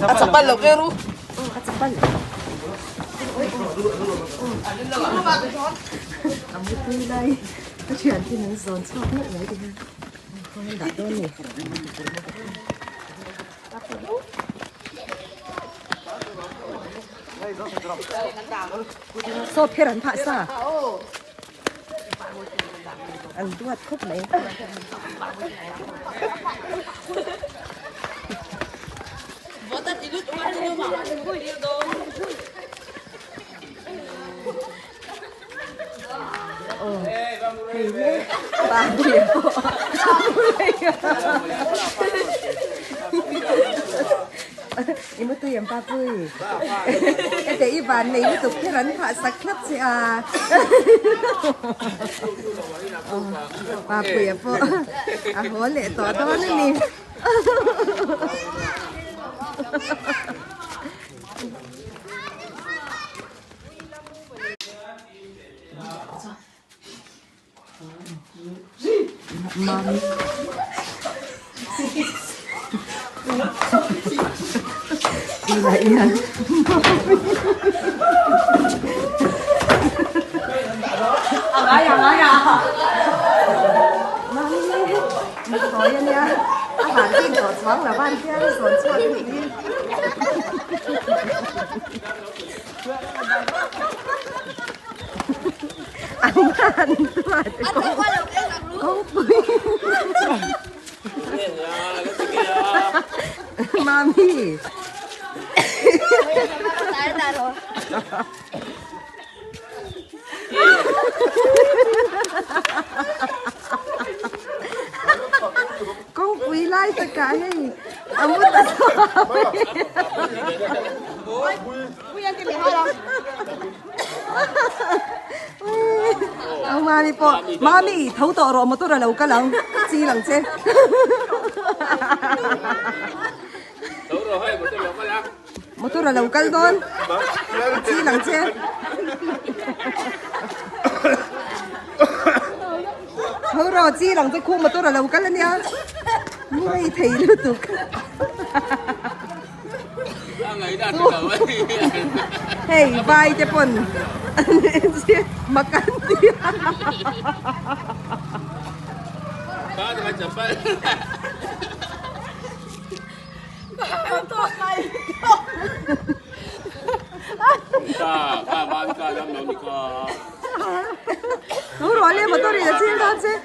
At sa palo, pero. At sa palo. Ang butilay. Kasi yan, tinanson. So, ano na ito? Ang handa doon eh. So, peran paksa. Ang duwat khúc này. Ba bụi po. Imo tu yang ba bụi. Để y bàn này tục cái rắn phạ sắc khắp chị à. Ba bụi po. À hổ lệ tỏ đó nữa nè. Mami. Gila yan. Ang aya. Mami, có yan nha. Bạn tin có xoắn là bạn kia rồi xoắn thì đi. Ang bạn không bụi. Mami. Con quỳ lại tất cả hay ông muốn ta sao ông mami po mami thấu tỏ rồi mà tôi là lâu cả lần chi lần chứ mà tôi là lâu cả luôn chi lần chứ thấu rồi chi lần chứ khu mà tôi là lâu cả lần nha mới thấy nó được hey bye Japon makan dia Đúng rồi, lên mà tôi đi là chim đó chứ.